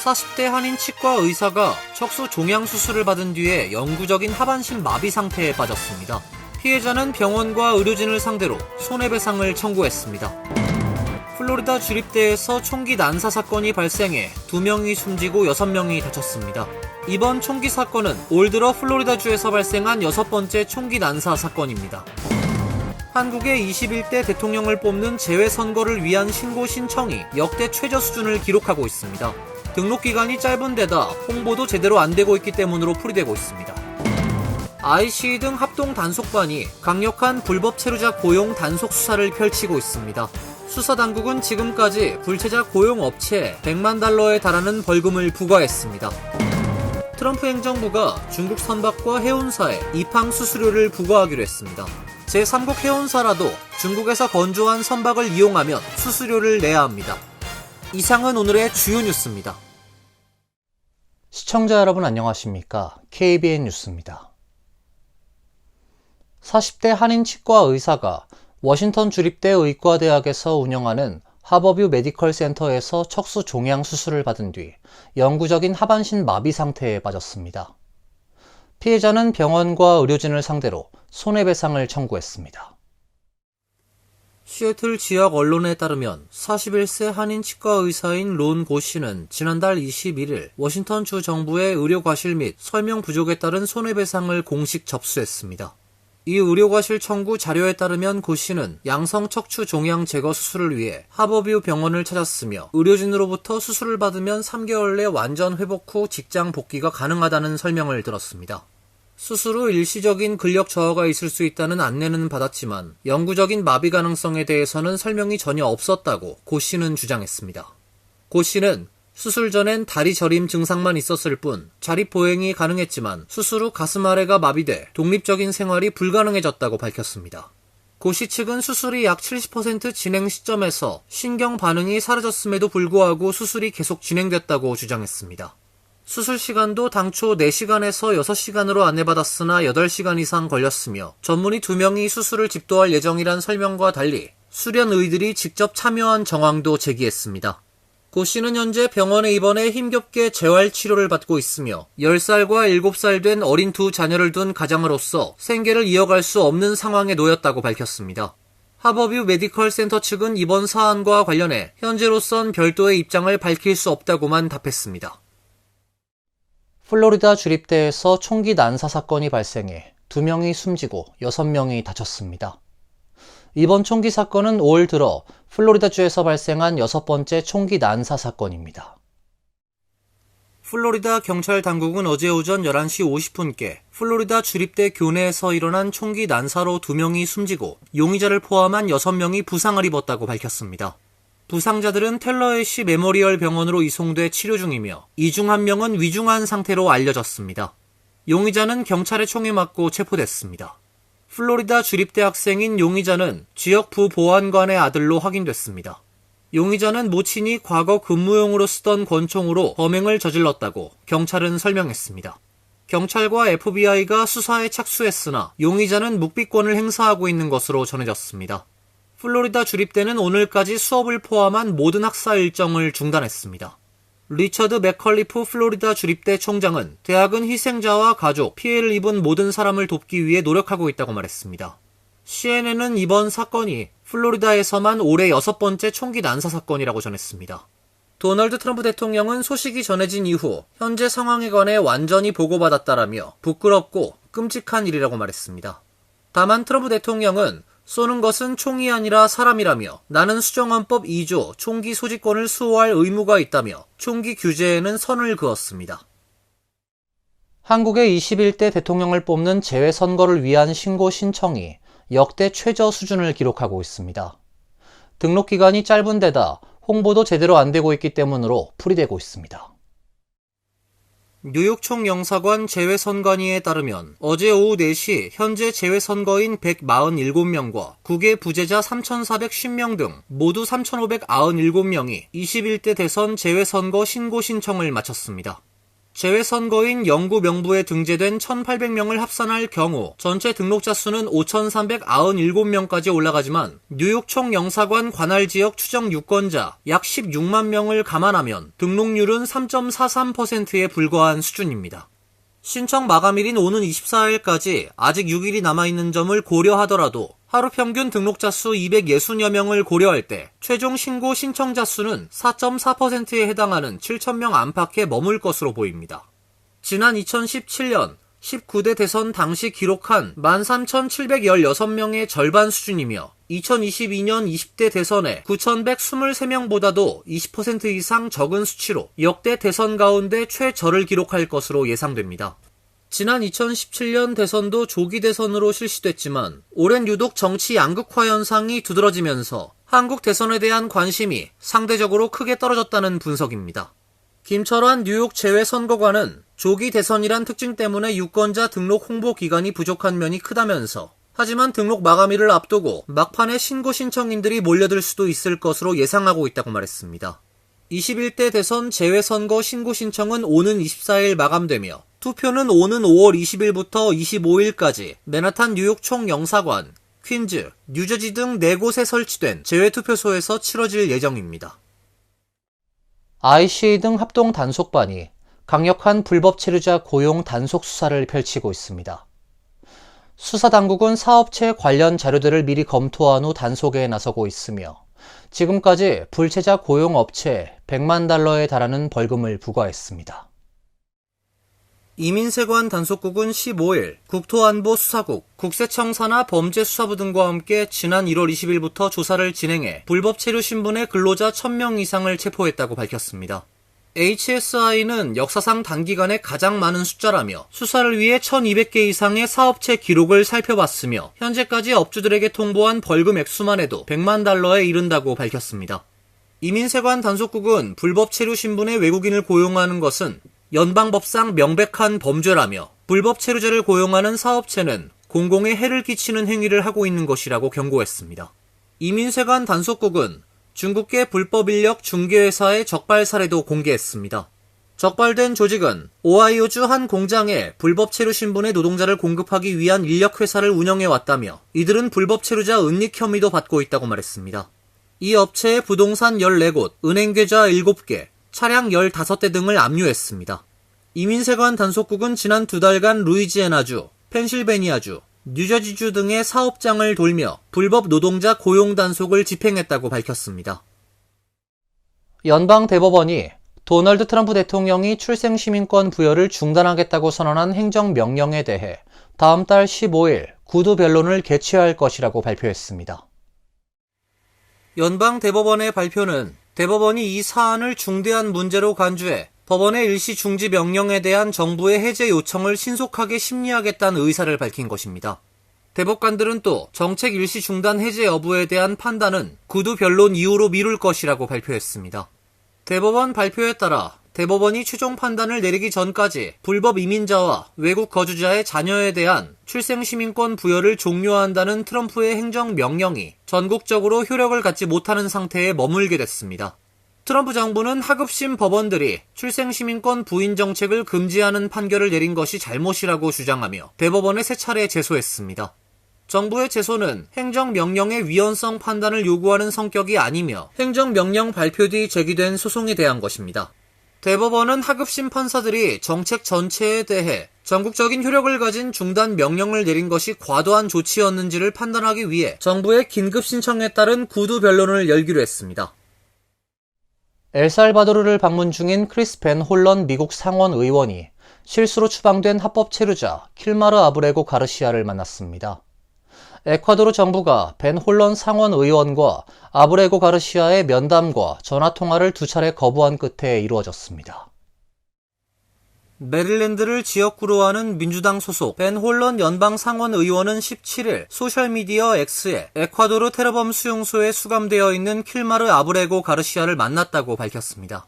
40대 한인 치과 의사가 척수 종양 수술을 받은 뒤에 영구적인 하반신 마비 상태에 빠졌습니다. 피해자는 병원과 의료진을 상대로 손해배상을 청구했습니다. 플로리다 주립대에서 총기 난사 사건이 발생해 2명이 숨지고 6명이 다쳤습니다. 이번 총기 사건은 올 들어 플로리다주에서 발생한 6번째 총기 난사 사건입니다. 한국의 21대 대통령을 뽑는 재외선거를 위한 신고 신청이 역대 최저 수준을 기록하고 있습니다. 등록기간이 짧은 데다 홍보도 제대로 안 되고 있기 때문으로 풀이되고 있습니다. IC 등 합동 단속반이 강력한 불법 체류자 고용 단속 수사를 펼치고 있습니다. 수사당국은 지금까지 불체자 고용 업체에 100만 달러에 달하는 벌금을 부과했습니다. 트럼프 행정부가 중국 선박과 해운사에 입항 수수료를 부과하기로 했습니다. 제3국 해운사라도 중국에서 건조한 선박을 이용하면 수수료를 내야 합니다. 이상은 오늘의 주요 뉴스입니다. 시청자 여러분 안녕하십니까? KBN 뉴스입니다. 40대 한인 치과 의사가 워싱턴 주립대 의과대학에서 운영하는 하버뷰 메디컬 센터에서 척수 종양 수술을 받은 뒤 영구적인 하반신 마비 상태에 빠졌습니다. 피해자는 병원과 의료진을 상대로 손해배상을 청구했습니다. 시애틀 지역 언론에 따르면 41세 한인 치과 의사인 론 고 씨는 지난달 21일 워싱턴 주 정부의 의료과실 및 설명 부족에 따른 손해배상을 공식 접수했습니다. 이 의료과실 청구 자료에 따르면 고 씨는 양성 척추 종양 제거 수술을 위해 하버뷰 병원을 찾았으며 의료진으로부터 수술을 받으면 3개월 내 완전 회복 후 직장 복귀가 가능하다는 설명을 들었습니다. 수술 후 일시적인 근력 저하가 있을 수 있다는 안내는 받았지만 영구적인 마비 가능성에 대해서는 설명이 전혀 없었다고 고 씨는 주장했습니다. 고 씨는 수술 전엔 다리 저림 증상만 있었을 뿐 자립 보행이 가능했지만 수술 후 가슴 아래가 마비돼 독립적인 생활이 불가능해졌다고 밝혔습니다. 고 씨 측은 수술이 약 70% 진행 시점에서 신경 반응이 사라졌음에도 불구하고 수술이 계속 진행됐다고 주장했습니다. 수술 시간도 당초 4시간에서 6시간으로 안내받았으나 8시간 이상 걸렸으며 전문의 2명이 수술을 집도할 예정이란 설명과 달리 수련의들이 직접 참여한 정황도 제기했습니다. 고 씨는 현재 병원에 입원해 힘겹게 재활치료를 받고 있으며 10살과 7살 된 어린 2 자녀를 둔 가장으로서 생계를 이어갈 수 없는 상황에 놓였다고 밝혔습니다. 하버뷰 메디컬 센터 측은 이번 사안과 관련해 현재로선 별도의 입장을 밝힐 수 없다고만 답했습니다. 플로리다 주립대에서 총기 난사 사건이 발생해 2명이 숨지고 6명이 다쳤습니다. 이번 총기 사건은 올 들어 플로리다주에서 발생한 6번째 총기 난사 사건입니다. 플로리다 경찰 당국은 어제 오전 11시 50분께 플로리다 주립대 교내에서 일어난 총기 난사로 2명이 숨지고 용의자를 포함한 6명이 부상을 입었다고 밝혔습니다. 부상자들은 텔러애쉬 메모리얼 병원으로 이송돼 치료 중이며 이 중 1명은 위중한 상태로 알려졌습니다. 용의자는 경찰의 총에 맞고 체포됐습니다. 플로리다 주립대 학생인 용의자는 지역 부보안관의 아들로 확인됐습니다. 용의자는 모친이 과거 근무용으로 쓰던 권총으로 범행을 저질렀다고 경찰은 설명했습니다. 경찰과 FBI가 수사에 착수했으나 용의자는 묵비권을 행사하고 있는 것으로 전해졌습니다. 플로리다 주립대는 오늘까지 수업을 포함한 모든 학사 일정을 중단했습니다. 리처드 맥컬리프 플로리다 주립대 총장은 대학은 희생자와 가족, 피해를 입은 모든 사람을 돕기 위해 노력하고 있다고 말했습니다. CNN은 이번 사건이 플로리다에서만 올해 6번째 총기 난사 사건이라고 전했습니다. 도널드 트럼프 대통령은 소식이 전해진 이후 현재 상황에 관해 완전히 보고받았다라며 부끄럽고 끔찍한 일이라고 말했습니다. 다만 트럼프 대통령은 쏘는 것은 총이 아니라 사람이라며 나는 수정헌법 2조 총기 소지권을 수호할 의무가 있다며 총기 규제에는 선을 그었습니다. 한국의 21대 대통령을 뽑는 재외선거를 위한 신고 신청이 역대 최저 수준을 기록하고 있습니다. 등록 기간이 짧은 데다 홍보도 제대로 안 되고 있기 때문으로 풀이되고 있습니다. 뉴욕 총영사관 재외선관위에 따르면 어제 오후 4시 현재 재외선거인 147명과 국외 부재자 3,410명 등 모두 3,597명이 21대 대선 재외선거 신고 신청을 마쳤습니다. 재외선거인 영구 명부에 등재된 1,800명을 합산할 경우 전체 등록자 수는 5,397명까지 올라가지만 뉴욕 총영사관 관할 지역 추정 유권자 약 16만 명을 감안하면 등록률은 3.43%에 불과한 수준입니다. 신청 마감일인 오는 24일까지 아직 6일이 남아있는 점을 고려하더라도 하루 평균 등록자 수 260여 명을 고려할 때 최종 신고 신청자 수는 4.4%에 해당하는 7,000명 안팎에 머물 것으로 보입니다. 지난 2017년 19대 대선 당시 기록한 13,716명의 절반 수준이며 2022년 20대 대선의 9,123명보다도 20% 이상 적은 수치로 역대 대선 가운데 최저를 기록할 것으로 예상됩니다. 지난 2017년 대선도 조기 대선으로 실시됐지만 올해는 유독 정치 양극화 현상이 두드러지면서 한국 대선에 대한 관심이 상대적으로 크게 떨어졌다는 분석입니다. 김철환 뉴욕 재외선거관은 조기 대선이란 특징 때문에 유권자 등록 홍보 기간이 부족한 면이 크다면서 하지만 등록 마감일을 앞두고 막판에 신고 신청인들이 몰려들 수도 있을 것으로 예상하고 있다고 말했습니다. 21대 대선 재외선거 신고 신청은 오는 24일 마감되며 투표는 오는 5월 20일부터 25일까지 맨하탄 뉴욕 총영사관, 퀸즈, 뉴저지 등 4곳에 설치된 재외투표소에서 치러질 예정입니다. ICA 등 합동 단속반이 강력한 불법 체류자 고용 단속 수사를 펼치고 있습니다. 수사당국은 사업체 관련 자료들을 미리 검토한 후 단속에 나서고 있으며 지금까지 불체자 고용 업체에 $1,000,000에 달하는 벌금을 부과했습니다. 이민세관 단속국은 15일 국토안보수사국, 국세청사나 범죄수사부 등과 함께 지난 1월 20일부터 조사를 진행해 불법 체류 신분의 근로자 1,000명 이상을 체포했다고 밝혔습니다. HSI는 역사상 단기간에 가장 많은 숫자라며 수사를 위해 1,200개 이상의 사업체 기록을 살펴봤으며 현재까지 업주들에게 통보한 벌금 액수만 해도 $1,000,000에 이른다고 밝혔습니다. 이민세관 단속국은 불법 체류 신분의 외국인을 고용하는 것은 연방법상 명백한 범죄라며 불법 체류자를 고용하는 사업체는 공공에 해를 끼치는 행위를 하고 있는 것이라고 경고했습니다. 이민세관 단속국은 중국계 불법 인력 중개회사의 적발 사례도 공개했습니다. 적발된 조직은 오하이오주 한 공장에 불법 체류 신분의 노동자를 공급하기 위한 인력회사를 운영해왔다며 이들은 불법 체류자 은닉 혐의도 받고 있다고 말했습니다. 이 업체의 부동산 14곳, 은행계좌 7개, 차량 15대 등을 압류했습니다. 이민세관 단속국은 지난 2달간 루이지애나주, 펜실베니아주, 뉴저지주 등의 사업장을 돌며 불법 노동자 고용 단속을 집행했다고 밝혔습니다. 연방대법원이 도널드 트럼프 대통령이 출생시민권 부여를 중단하겠다고 선언한 행정명령에 대해 다음 달 15일 구두 변론을 개최할 것이라고 발표했습니다. 연방대법원의 발표는 대법원이 이 사안을 중대한 문제로 간주해 법원의 일시 중지 명령에 대한 정부의 해제 요청을 신속하게 심리하겠다는 의사를 밝힌 것입니다. 대법관들은 또 정책 일시 중단 해제 여부에 대한 판단은 구두 변론 이후로 미룰 것이라고 발표했습니다. 대법원 발표에 따라 대법원이 최종 판단을 내리기 전까지 불법 이민자와 외국 거주자의 자녀에 대한 출생시민권 부여를 종료한다는 트럼프의 행정명령이 전국적으로 효력을 갖지 못하는 상태에 머물게 됐습니다. 트럼프 정부는 하급심 법원들이 출생시민권 부인 정책을 금지하는 판결을 내린 것이 잘못이라고 주장하며 대법원에 3차례 제소했습니다. 정부의 제소는 행정명령의 위헌성 판단을 요구하는 성격이 아니며 행정명령 발표 뒤 제기된 소송에 대한 것입니다. 대법원은 하급심 판사들이 정책 전체에 대해 전국적인 효력을 가진 중단 명령을 내린 것이 과도한 조치였는지를 판단하기 위해 정부의 긴급 신청에 따른 구두 변론을 열기로 했습니다. 엘살바도르를 방문 중인 크리스 벤 홀런 미국 상원 의원이 실수로 추방된 합법 체류자 킬마르 아브레고 가르시아를 만났습니다. 에콰도르 정부가 벤 홀런 상원 의원과 아브레고 가르시아의 면담과 전화통화를 2차례 거부한 끝에 이루어졌습니다. 메릴랜드를 지역구로 하는 민주당 소속 벤 홀런 연방 상원 의원은 17일 소셜미디어 X에 에콰도르 테러범 수용소에 수감되어 있는 킬마르 아브레고 가르시아를 만났다고 밝혔습니다.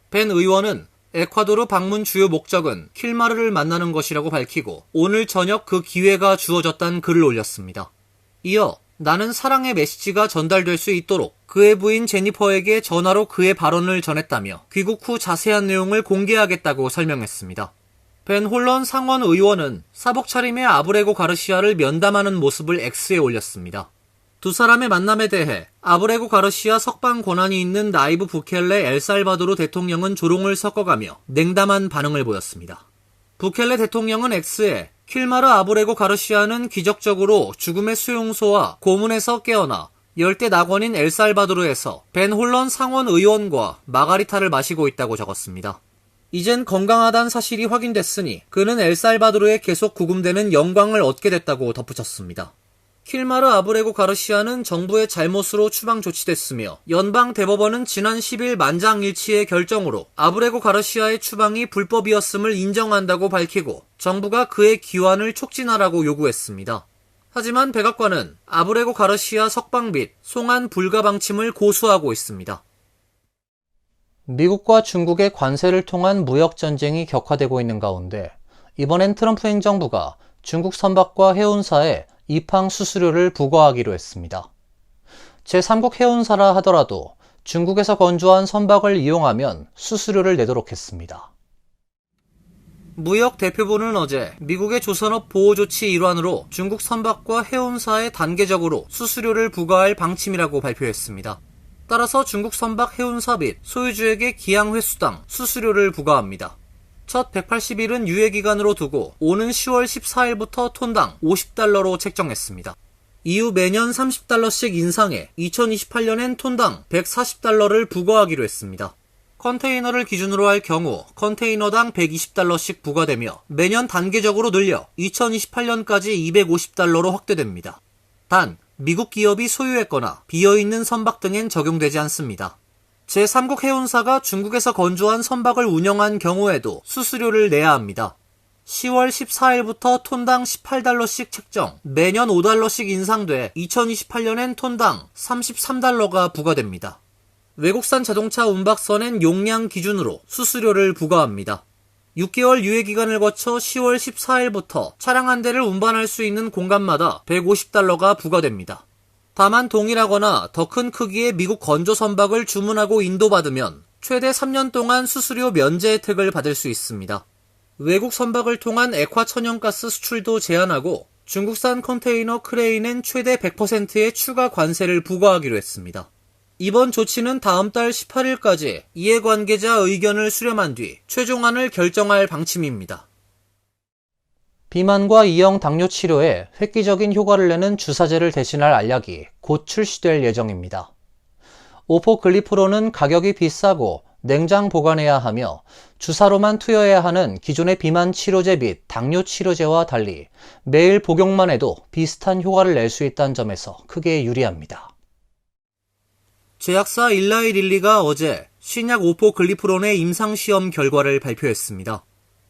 벤 의원은 에콰도르 방문 주요 목적은 킬마르를 만나는 것이라고 밝히고 오늘 저녁 그 기회가 주어졌다는 글을 올렸습니다. 이어 나는 사랑의 메시지가 전달될 수 있도록 그의 부인 제니퍼에게 전화로 그의 발언을 전했다며 귀국 후 자세한 내용을 공개하겠다고 설명했습니다. 벤 홀런 상원 의원은 사복 차림의 아브레고 가르시아를 면담하는 모습을 X에 올렸습니다. 두 사람의 만남에 대해 아브레고 가르시아 석방 권한이 있는 나이브 부켈레 엘살바도르 대통령은 조롱을 섞어가며 냉담한 반응을 보였습니다. 부켈레 대통령은 X에 킬마르 아브레고 가르시아는 기적적으로 죽음의 수용소와 고문에서 깨어나 열대 낙원인 엘살바도르에서 벤 홀런 상원 의원과 마가리타를 마시고 있다고 적었습니다. 이젠 건강하다는 사실이 확인됐으니 그는 엘살바도르에 계속 구금되는 영광을 얻게 됐다고 덧붙였습니다. 킬마르 아브레고 가르시아는 정부의 잘못으로 추방 조치됐으며 연방 대법원은 지난 10일 만장일치의 결정으로 아브레고 가르시아의 추방이 불법이었음을 인정한다고 밝히고 정부가 그의 기환을 촉진하라고 요구했습니다. 하지만 백악관은 아브레고 가르시아 석방 및 송환 불가 방침을 고수하고 있습니다. 미국과 중국의 관세를 통한 무역 전쟁이 격화되고 있는 가운데 이번엔 트럼프 행정부가 중국 선박과 해운사에 입항 수수료를 부과하기로 했습니다. 제3국 해운사라 하더라도 중국에서 건조한 선박을 이용하면 수수료를 내도록 했습니다. 무역 대표부는 어제 미국의 조선업 보호조치 일환으로 중국 선박과 해운사에 단계적으로 수수료를 부과할 방침이라고 발표했습니다. 따라서 중국 선박 해운사 및 소유주에게 기양 횟수당 수수료를 부과합니다. 첫 180일은 유예기간으로 두고 오는 10월 14일부터 톤당 $50로 책정했습니다. 이후 매년 $30씩 인상해 2028년엔 톤당 $140를 부과하기로 했습니다. 컨테이너를 기준으로 할 경우 컨테이너당 $120씩 부과되며 매년 단계적으로 늘려 2028년까지 $250로 확대됩니다. 단, 미국 기업이 소유했거나 비어있는 선박 등엔 적용되지 않습니다. 제3국 해운사가 중국에서 건조한 선박을 운영한 경우에도 수수료를 내야 합니다. 10월 14일부터 톤당 $18씩 책정, 매년 $5씩 인상돼 2028년엔 톤당 $33가 부과됩니다. 외국산 자동차 운박선엔 용량 기준으로 수수료를 부과합니다. 6개월 유예기간을 거쳐 10월 14일부터 차량 한 대를 운반할 수 있는 공간마다 $150가 부과됩니다. 다만 동일하거나 더 큰 크기의 미국 건조 선박을 주문하고 인도받으면 최대 3년 동안 수수료 면제 혜택을 받을 수 있습니다. 외국 선박을 통한 액화 천연가스 수출도 제한하고 중국산 컨테이너 크레인엔 최대 100%의 추가 관세를 부과하기로 했습니다. 이번 조치는 다음 달 18일까지 이해관계자 의견을 수렴한 뒤 최종안을 결정할 방침입니다. 비만과 이형 당뇨 치료에 획기적인 효과를 내는 주사제를 대신할 알약이 곧 출시될 예정입니다. 오포글리프론은 가격이 비싸고 냉장 보관해야 하며 주사로만 투여해야 하는 기존의 비만 치료제 및 당뇨 치료제와 달리 매일 복용만 해도 비슷한 효과를 낼 수 있다는 점에서 크게 유리합니다. 제약사 일라이 릴리가 어제 신약 오포글리프론의 임상시험 결과를 발표했습니다.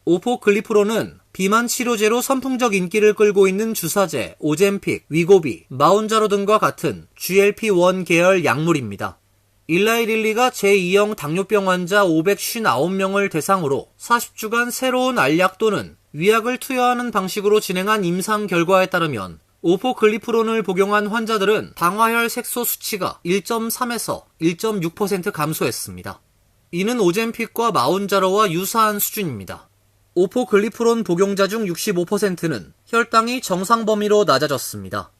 오포글리프론은 비만 치료제로 선풍적 인기를 끌고 있는 주사제, 오젬픽, 위고비, 마운자로 등과 같은 GLP-1 계열 약물입니다. 일라이 릴리가 제2형 당뇨병 환자 559명을 대상으로 40주간 새로운 알약 또는 위약을 투여하는 방식으로 진행한 임상 결과에 따르면 오포글리프론을 복용한 환자들은 당화혈 색소 수치가 1.3에서 1.6% 감소했습니다. 이는 오젬픽과 마운자로와 유사한 수준입니다. 오포글리프론 복용자 중 65%는 혈당이 정상 범위로 낮아졌습니다.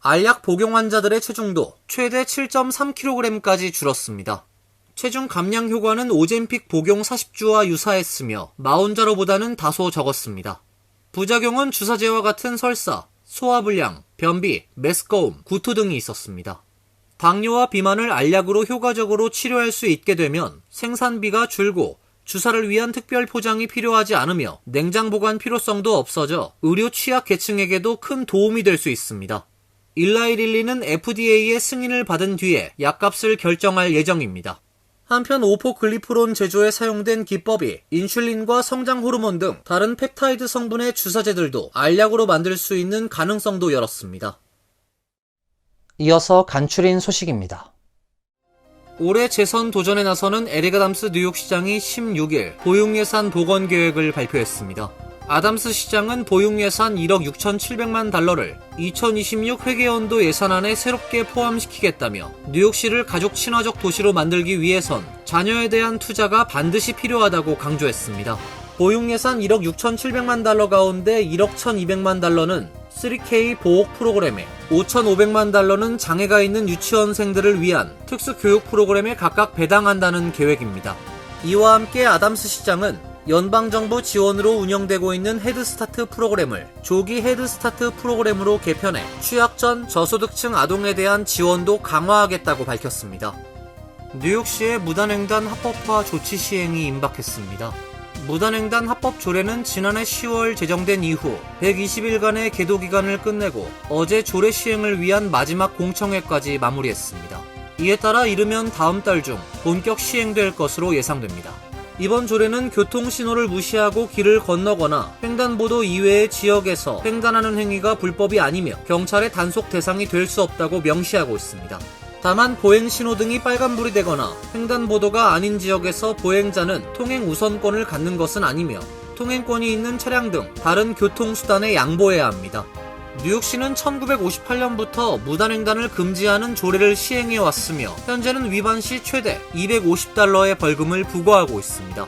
알약 복용 환자들의 체중도 최대 7.3kg까지 줄었습니다. 체중 감량 효과는 오젬픽 복용 40주와 유사했으며 마운자로보다는 다소 적었습니다. 부작용은 주사제와 같은 설사, 소화불량, 변비, 메스꺼움, 구토 등이 있었습니다. 당뇨와 비만을 알약으로 효과적으로 치료할 수 있게 되면 생산비가 줄고 주사를 위한 특별 포장이 필요하지 않으며 냉장 보관 필요성도 없어져 의료 취약 계층에게도 큰 도움이 될 수 있습니다. 일라이 릴리는 FDA의 승인을 받은 뒤에 약값을 결정할 예정입니다. 한편 오포글리프론 제조에 사용된 기법이 인슐린과 성장 호르몬 등 다른 펩타이드 성분의 주사제들도 알약으로 만들 수 있는 가능성도 열었습니다. 이어서 간추린 소식입니다. 올해 재선 도전에 나서는 에릭 아담스 뉴욕시장이 16일 고용예산 복원 계획을 발표했습니다. 아담스 시장은 보육 예산 1억 6,700만 달러를 2026 회계연도 예산안에 새롭게 포함시키겠다며 뉴욕시를 가족 친화적 도시로 만들기 위해선 자녀에 대한 투자가 반드시 필요하다고 강조했습니다. 보육 예산 1억 6,700만 달러 가운데 1억 1,200만 달러는 3K 보호 프로그램에 5,500만 달러는 장애가 있는 유치원생들을 위한 특수 교육 프로그램에 각각 배당한다는 계획입니다. 이와 함께 아담스 시장은 연방정부 지원으로 운영되고 있는 헤드스타트 프로그램을 조기 헤드스타트 프로그램으로 개편해 취약전 저소득층 아동에 대한 지원도 강화하겠다고 밝혔습니다. 뉴욕시의 무단횡단 합법화 조치 시행이 임박했습니다. 무단횡단 합법 조례는 지난해 10월 제정된 이후 120일간의 계도 기간을 끝내고 어제 조례 시행을 위한 마지막 공청회까지 마무리했습니다. 이에 따라 이르면 다음 달 중 본격 시행될 것으로 예상됩니다. 이번 조례는 교통신호를 무시하고 길을 건너거나 횡단보도 이외의 지역에서 횡단하는 행위가 불법이 아니며 경찰의 단속 대상이 될 수 없다고 명시하고 있습니다. 다만 보행신호등이 빨간불이 되거나 횡단보도가 아닌 지역에서 보행자는 통행 우선권을 갖는 것은 아니며 통행권이 있는 차량 등 다른 교통수단에 양보해야 합니다. 뉴욕시는 1958년부터 무단횡단을 금지하는 조례를 시행해왔으며 현재는 위반 시 최대 250달러의 벌금을 부과하고 있습니다.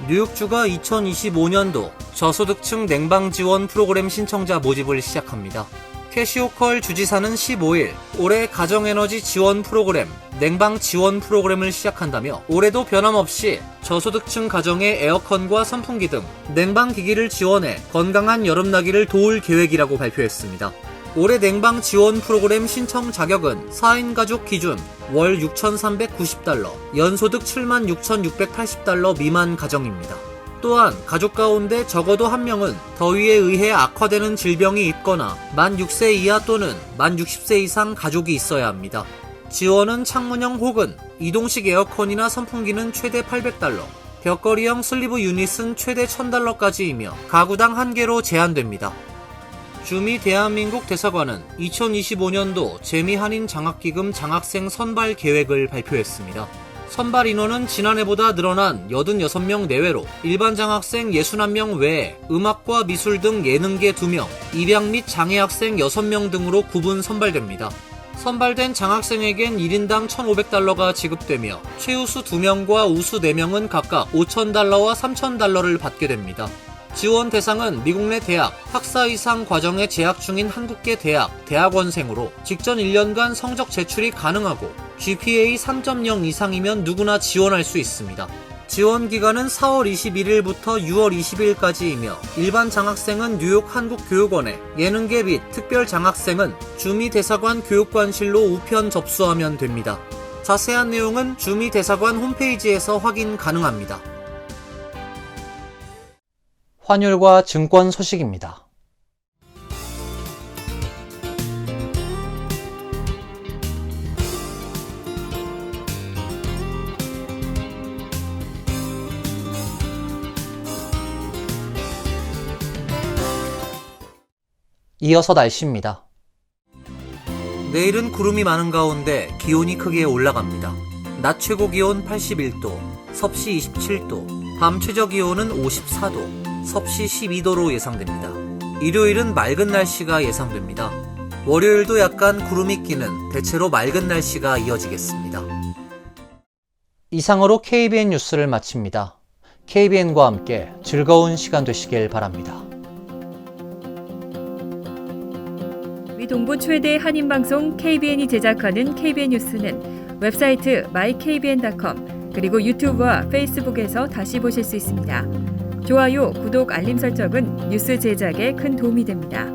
뉴욕주가 2025년도 저소득층 냉방 지원 프로그램 신청자 모집을 시작합니다. 캐시 호컬 주지사는 15일 올해 가정에너지 지원 프로그램, 냉방 지원 프로그램을 시작한다며 올해도 변함없이 저소득층 가정의 에어컨과 선풍기 등 냉방기기를 지원해 건강한 여름나기를 도울 계획이라고 발표했습니다. 올해 냉방 지원 프로그램 신청 자격은 4인 가족 기준 월 6,390달러, 연소득 76,680달러 미만 가정입니다. 또한 가족 가운데 적어도 한 명은 더위에 의해 악화되는 질병이 있거나 만 6세 이하 또는 만 60세 이상 가족이 있어야 합니다. 지원은 창문형 혹은 이동식 에어컨이나 선풍기는 최대 800달러, 벽걸이형 슬리브 유닛은 최대 1,000달러까지이며 가구당 1개로 제한됩니다. 주미 대한민국 대사관은 2025년도 재미한인 장학기금 장학생 선발 계획을 발표했습니다. 선발 인원은 지난해보다 늘어난 86명 내외로 일반 장학생 61명 외에 음악과 미술 등 예능계 2명, 입양 및 장애 학생 6명 등으로 구분 선발됩니다. 선발된 장학생에겐 1인당 1,500달러가 지급되며 최우수 2명과 우수 4명은 각각 5,000달러와 3,000달러를 받게 됩니다. 지원 대상은 미국 내 대학, 학사 이상 과정에 재학 중인 한국계 대학, 대학원생으로 직전 1년간 성적 제출이 가능하고 GPA 3.0 이상이면 누구나 지원할 수 있습니다. 지원 기간은 4월 21일부터 6월 20일까지이며 일반 장학생은 뉴욕 한국교육원에, 예능계 및 특별 장학생은 주미 대사관 교육관실로 우편 접수하면 됩니다. 자세한 내용은 주미 대사관 홈페이지에서 확인 가능합니다. 환율과 증권 소식입니다. 이어서 날씨입니다. 내일은 구름이 많은 가운데 기온이 크게 올라갑니다. 낮 최고 기온 81도, 섭씨 27도, 밤 최저 기온은 54도, 섭씨 12도로 예상됩니다. 일요일은 맑은 날씨가 예상됩니다. 월요일도 약간 구름이 끼는 대체로 맑은 날씨가 이어지겠습니다. 이상으로 KBN 뉴스를 마칩니다. KBN과 함께 즐거운 시간 되시길 바랍니다. 동부 최대 한인방송 KBN이 제작하는 KBN 뉴스는 웹사이트 mykbn.com 그리고 유튜브와 페이스북에서 다시 보실 수 있습니다. 좋아요, 구독, 알림 설정은 뉴스 제작에 큰 도움이 됩니다.